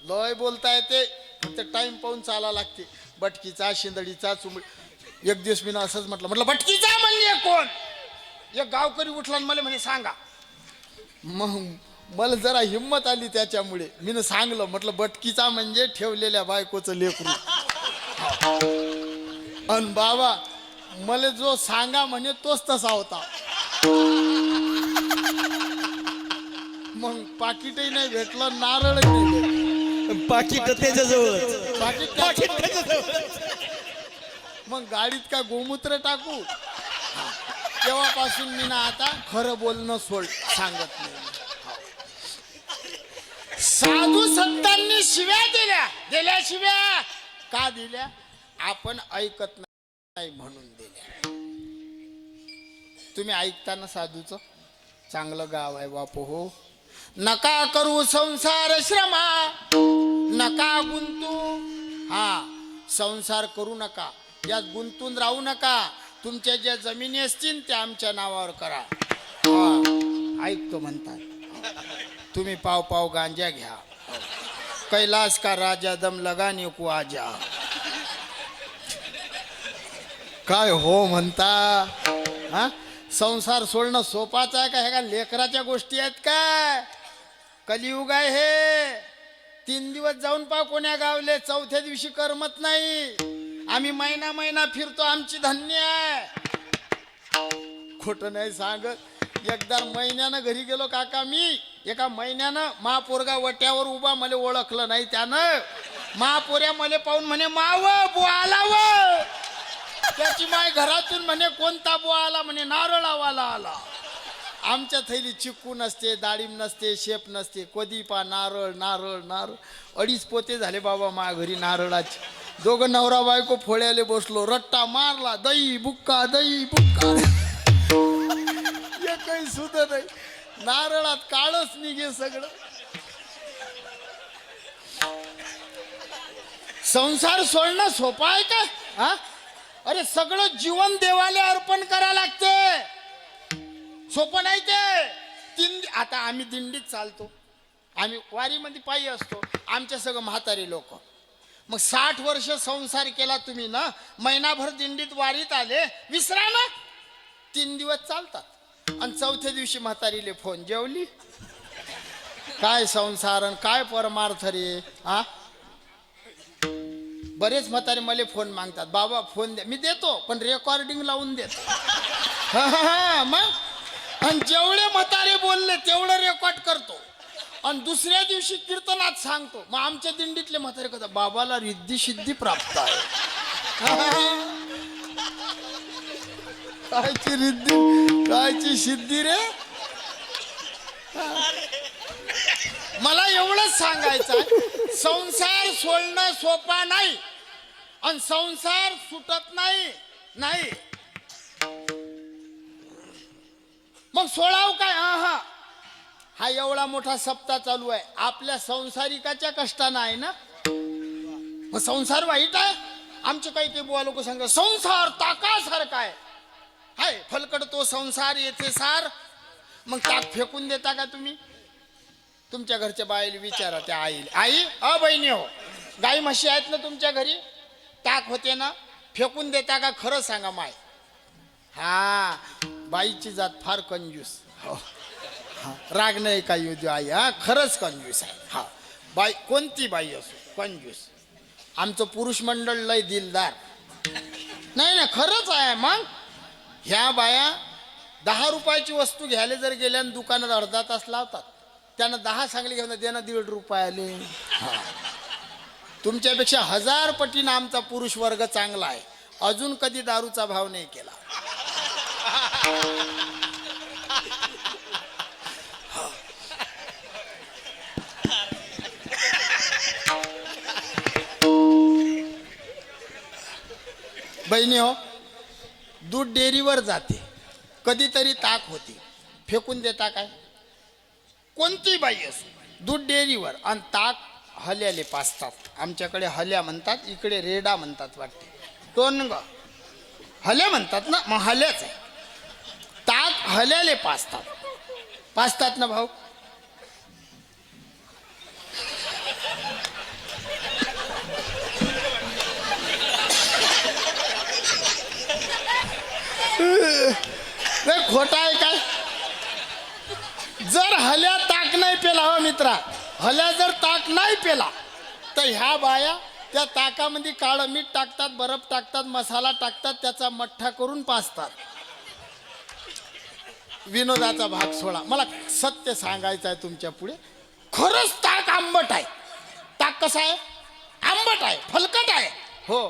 लय बोलता येते फक्त टाइम पाहून चाला लागते. बटकीचा शिंदडीचा चुंबडी. एक दिवस मी असंच म्हटलं बटकीचा म्हणजे कोण. एक गावकरी उठला आणि मला म्हणे सांगा. मग मला जरा हिंमत आली त्याच्यामुळे मी सांगलं. म्हटलं बटकीचा म्हणजे ठेवलेल्या बायकोचं लेकरू. अन बाबा मला जो सांगा म्हणे तोच तसा होता. मग पाकिटही नाही भेटलं नारळही नाही भेटलं. पाकिट त्याच्याजवळ. पाकिट त्याच्याजवळ. मग गाडीत का गोमूत्र टाकू. तेव्हापासून मी ना आता खरं बोलणं सांगत नाही. साधू संतांनी शिव्या दिल्या शिव्या का दिल्या. आपण ऐकत नाही म्हणून दिल्या. तुम्ही ऐकता ना साधूचं. चांगलं गाव आहे बापू हो. नका करू संसार श्रमा नका गुंतू. हा संसार करू नका यात गुंतून राहू नका. तुमच्या ज्या जमिनी असतील त्या आमच्या नावावर करा. ऐकतो म्हणतात. तुम्ही पाव पाव गांजा घ्या. कैलाश का राजा दम लगाने को आजा. काय हो म्हणता. हा संसार सोडणं सोपाच आहे का. हे का लेकराच्या गोष्टी आहेत काय. कलियुग आहे हे. 3 दिवस जाऊन पा कोण्या गावले 4थ्या दिवशी करमत नाही. आम्ही महिना फिरतो. आमची धन्य आहे. खोटं नाही सांगत. एकदा महिन्यानं घरी गेलो काका मी. एका महिन्यानं महापोरगा वट्यावर उभा मला ओळखलं नाही त्यानं. महापोऱ्या मला पाहून म्हणे माव बुवा आला व. त्याची माय घरातून म्हणे कोणता बुवा आला म्हणे नारळावाला आला. आमच्या थैली चिक्कू नसते डाळिंब नसते शेप नसते. कधी पा नारळ नारळ नारळ. 2.5 पोते झाले बाबा मा घरी नारळाचे. दोघं नवरा बायको फोड्याले बसलो. रट्टा मारला. दही बुक्का एकही सुद्धा नाही. नारळात काळच निघे सगळं. संसार सोडणं सोपं आहे का? हा? अरे सगळं जीवन देवाला अर्पण करायला लागते. सोपं नाही ते. आता आम्ही दिंडीत चालतो, आम्ही वारीमध्ये पायी असतो, आमच्या सगळं म्हातारी लोक. मग 60 वर्ष संसार केला तुम्ही ना, महिनाभर दिंडीत वारीत आले, विसरा ना. 3 दिवस चालतात आणि चौथ्या दिवशी म्हातारीले फोन, जेवली? काय संसार आणि काय परमार्थ रे. हा, बरेच म्हातारे मला फोन मागतात, बाबा फोन द्या. मी देतो पण रेकॉर्डिंग लावून देतो. मग आणि जेवढे म्हातारे बोलले तेवढं रेकॉर्ड करतो आणि दुसऱ्या दिवशी कीर्तनात सांगतो. मग आमच्या दिंडीतले म्हातारे कहतात, बाबाला रिद्धी सिद्धी प्राप्त आहे. कायची रिद्धी कायची सिद्धी रे. मला एवढंच सांगायचं आहे, संसार सोडणं सोपा नाही आणि संसार सुटत नाही. नाही मग सोडाव काय? हा एवढा मोठा सप्ताह चालू आहे, आपल्या संसारिकाच्या कष्टानं आहे ना. मग संसार वाईट आहे? आमचे काही काही बुवा लोक सांगतात संसार ताकासारखा आहे. हाय फलकड तो संसार येथे सार. मग ताक फेकून देता का तुम्ही? तुमच्या घरच्या बाईला विचारा, त्या आईला, आई बहिणी हो, गाई म्हशी आहेत ना तुमच्या घरी, ताक होते ना, फेकून देता का? खरं सांगा माय. हा, बाईची जात फार कंजूस. हो, राग नाही का येऊ देऊ आई. हा, खरंच कंजूस आहे. हा, बाई कोणती बाई असो कंजूस. आमचं पुरुष मंडळ लय दिलदार. नाही ना, खरंच आहे. मग ह्या बाया 10 रुपयाची वस्तू घ्यायला जर गेल्या आणि दुकानात अर्धा तास लावतात, त्यांना 10 सांगले घेऊन देणं 1.5 रुपयाले. तुमच्यापेक्षा 1000 पटीनं आमचा पुरुष वर्ग चांगला आहे. अजून कधी दारूचा भाव नाही केला. बहिणी हो, दूध डेअरीवर जाते, कधीतरी ताक होते, फेकून देता काय? कोणती बाई असो, दूध डेअरीवर आणि ताक हल्याले पाजतात. आमच्याकडे हल्या म्हणतात, इकडे रेडा म्हणतात वाटते. टोनग हल्या म्हणतात ना, मग हल्याच आहे. ताक हल्याले पाजतात ना भाऊ. खोटा आहे काय? जर हल्या ताक नाही पेला, हो मित्रा, हल्या जर ताक नाही पेला तर ह्या बाया त्या ताकामध्ये काळं मीठ टाकतात, बर्फ टाकतात, मसाला टाकतात, त्याचा मठ्ठा करून पाजतात. विनोदाचा भाग सोडा, मला सत्य सांगायचं आहे तुमच्या पुढे. खरंच ताक आंबट आहे. ताक कसं आहे? आंबट आहे, फलकट आहे. हो,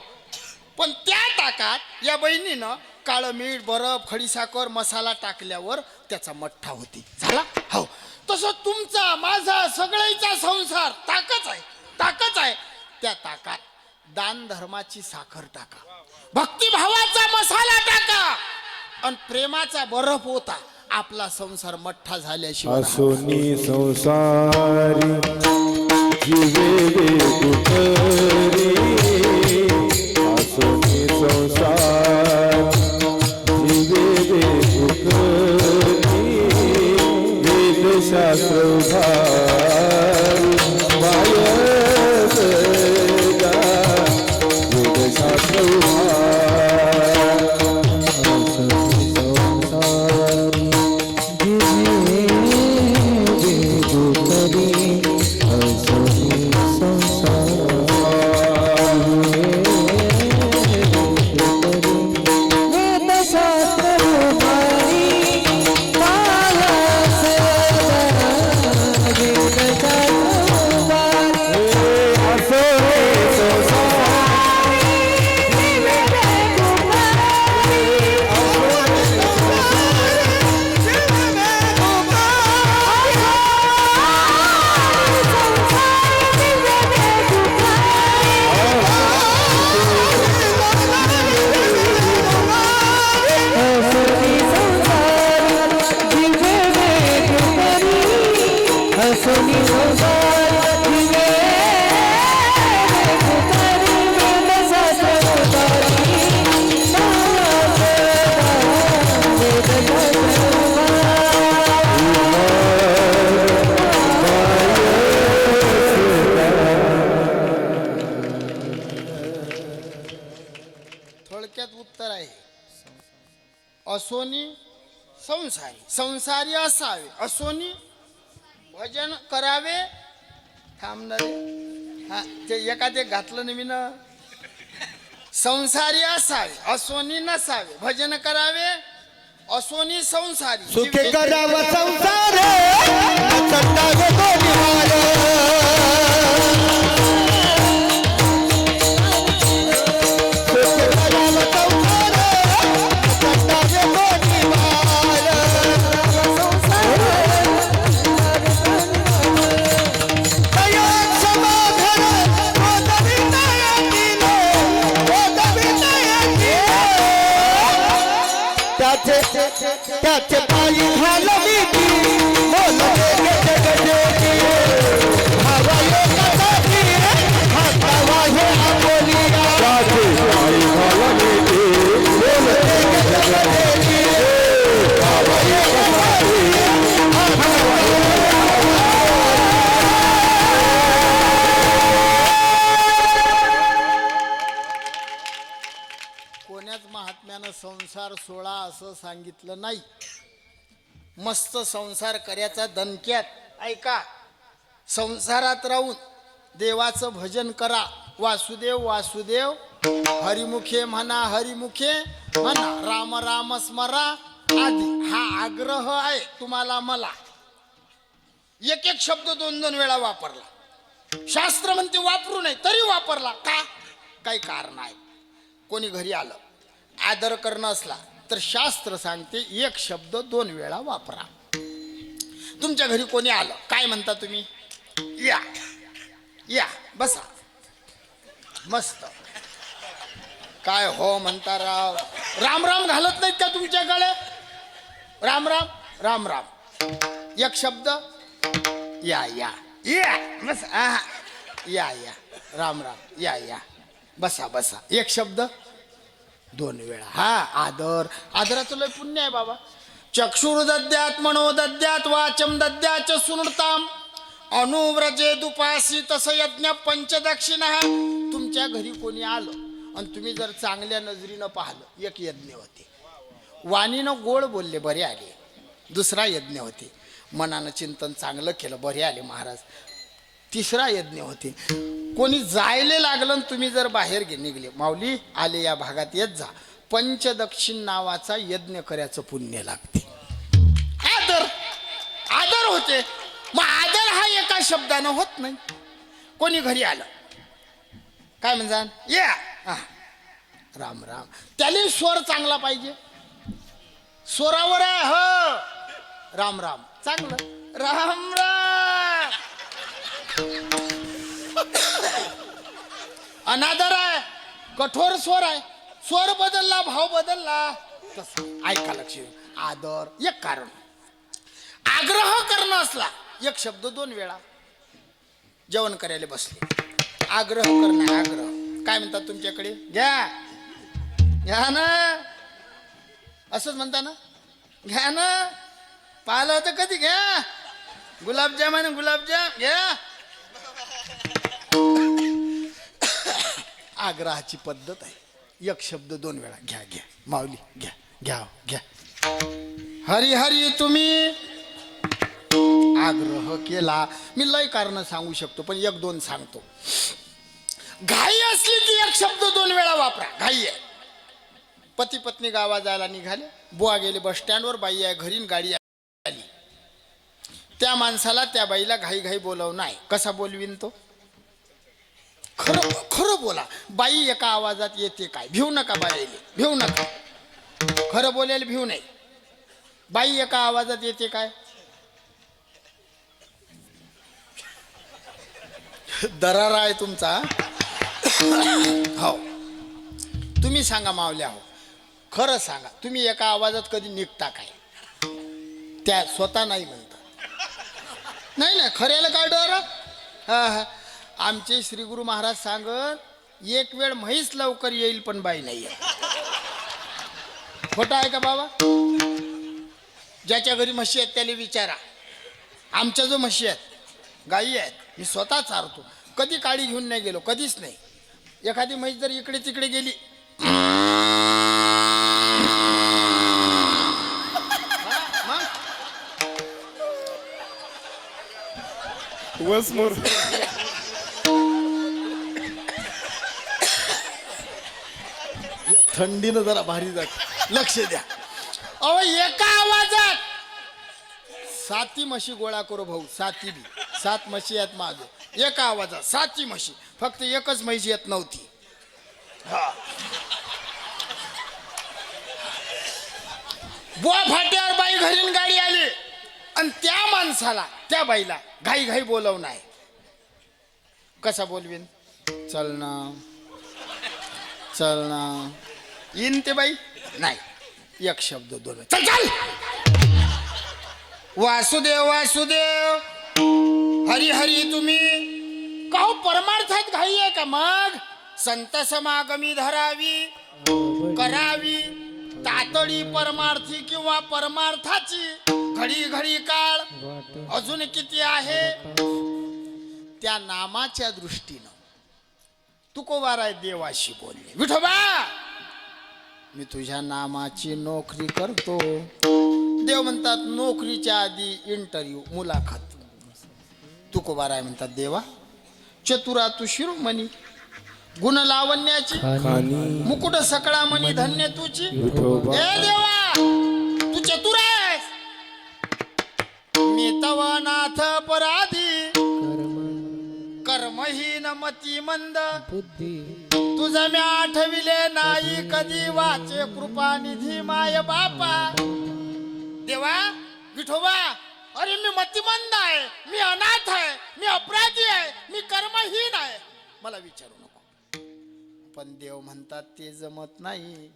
पण त्या ताकात या बहिणीनं काळं मीठ, बर्फ, खडीसाखर, मसाला टाकल्यावर त्याचा मठ्ठा होती. झाला? हो. तसं तुमचा माझा सगळ्याचा संसार ताकच आहे, ताकच आहे. त्या ताकात दान धर्माची साखर टाका, भक्तिभावाचा मसाला टाका आणि प्रेमाचा बर्फ होता. आपला संसार मठ्ठा झाल्याशिवाय असोनी संसारी जीवे दुखरी. असोनी संसार जीवे दुखरी. वेदशास्त्र भारी वायस गा. वेदशास्त्र Sonia, संसारी असावे असोनी भजन करावे. थांबणारे हा ते एका ते घातलं नाही मी ना. संसारी असावे असोनी नसावे भजन करावे असोनी संसारी. सुखे करावा संसार सत्तावे कोणी वार. सुखे करावा संसार सत्तावे कोणी वार. दया समाधान ओदवी नयनील, ओदवी नयनील. त्याचे पायी घालवी ती बोलते जगजेती. हवा योगासाठी हातावा हे आंबोलिया. त्याचे पायी घालवी ती बोलते जगजेती. हवा योगासाठी हातावा कोण्याच महात्म्यानं संसार सोळा असं सांगितलं नाही. मस्त संसार करायचा दणक्यात. ऐका, संसारात राहून देवाचं भजन करा. वासुदेव वासुदेव हरिमुखे म्हणा, हरिमुखे म्हणा, राम राम स्मरा आधी. हा आग्रह आहे तुम्हाला मला. एक एक शब्द 2-2 वेळा वापरला. शास्त्र म्हणते वापरू नये तरी वापरला का? काही कारण आहे. कोणी घरी आलं आदर करणं असला तर शास्त्र सांगते एक शब्द 2 वेळा वापरा. तुमच्या घरी कोणी आलं काय म्हणता तुम्ही? या या बसा. मस्त. काय हो म्हणता राव? राम राम घालत नाहीत का तुमच्याकडे? राम राम राम राम एक शब्द. या या या बस. या या राम राम या या बसा बसा. एक शब्द 2 वेळा. हा आदर. आदराचं लय पुण्य आहे बाबा. चक्षुर दद्यात मनो दद्यात वाचम दद्याच सुनृताम अनुव्रजेदुपासी तस यज्ञ पंचदक्षिणा. तुमच्या घरी कोणी आलं आणि तुम्ही जर चांगल्या नजरीनं पाहिलं एक यज्ञ होते. वाणीनं गोड बोलले बरे आले. दुसरा यज्ञ होते. मनानं चिंतन चांगलं केलं बरे आले महाराज. तिसरा यज्ञ होते. कोणी जायले लागलं आणि तुम्ही जर बाहेर निघले माऊली आले या भागात येत जा. पंचदक्षिण नावाचा यज्ञ करायचं पुण्य लागते. आदर आदर होते. मग आदर हा एका शब्दानं होत नाही. कोणी घरी आलं काय म्हणजा या राम राम. त्याला स्वर चांगला पाहिजे. स्वरावर आहे हो राम राम चांगलं राम राम. अनादर आहे कठोर स्वर आहे. स्वर बदलला भाव बदलला तसं. ऐका लक्ष. आदर एक कारण. आग्रह करणं असला एक शब्द 2 वेळा. जेवण करायला बसले आग्रह करणं. आग्रह काय म्हणतात तुमच्याकडे? घ्या घ्या ना असंच म्हणता ना. घ्या ना. पाहिलं होतं कधी? घ्या गुलाबजाम आहे ना गुलाबजाम घ्या. आग्रहाची पद्धत आहे. एक शब्द 2 वेळा. घ्या घ्या माऊली घ्या घ्या घ्या. हरी हरी तुम्ही आग्रह केला. मी लय कारण सांगू शकतो पण 1-2 सांगतो. घाई असली की एक शब्द 2 वेळा वापरा. घाई आहे. पती पत्नी गावा जायला निघाले. बुवा गेले बस स्टँडवर. बाई आहे घरी गाडी आली. त्या माणसाला त्या बाईला घाई घाई बोलव नाही. कसा बोलवीन तो? खरं खरं बोला. बाई एका आवाजात येते काय? भिवू नका बाईले भिवू नका. खरं बोलायला भिवू नये. बाई एका आवाजात येते काय? दरारा आहे तुमचा. हो तुम्ही सांगा मावल्या. हो खरं सांगा तुम्ही एका आवाजात कधी निघता काय? त्या स्वतः नाही म्हणतात. नाही नाही खऱ्याला काय डर? हा हा. आमचे श्री गुरु महाराज सांगत एक वेळ म्हैस लवकर येईल पण बाई नाही आहे. खोटं आहे का बाबा? ज्याच्या घरी म्हशी आहेत त्याला विचारा. आमच्या जो म्हशी आहेत गायी आहेत मी स्वतः चारतो. कधी काळी घेऊन नाही गेलो कधीच नाही. एखादी म्हैस जर इकडे तिकडे गेली वस मोर या थंडीनं जरा भारी जात लक्ष द्या. अहो एका आवाजात साती म्हशी गोळा करू भाऊ. साती बी 7 म्हशी आहेत माझं. एका आवाजात 7 म्हशी. फक्त एकच म्हशी येत नव्हती. बुवा फाट्यावर बाई घरीन गाडी आली आणि त्या माणसाला त्या बाईला घाई घाई बोलवणं आहे. कसा बोलवीन? चल ना चल ना. येईन ते बाई नाही. एक शब्द दोन. चल चल. वासुदेव वासुदेव हरी हरी तुम्ही का हो परमार्थात घाई आहे का? मग संत समागमी धरावी करावी तातडी परमार्थी किंवा परमार्थाची घडी घडी काळ अजून किती आहे त्या नामाच्या दृष्टीनं तुकोबाराय देवाशी बोलले. विठोबा मी तुझ्या नामाची नोकरी करतो. देव म्हणतात नोकरीच्या आधी इंटरव्ह्यू मुलाखत. तुकोबाराय म्हणतात देवा चतुरा तू शिरोमणी गुण लावण्याची मुकुट सकळा मणी धन्य तुची. ए देवा तू चतुर आहेस. मी तव नाथ पराधी कर्महीन मती मंद तुझ मी आठविले नाही कधी वाचे कृपा निधी माय बापा. देवा विठोबा अरे मी मतिमंद आहे. मी अनाथ आहे. मी अपराधी आहे. मी कर्महीन आहे. मला विचारू नको. पण देव म्हणतात ते जमत नाही.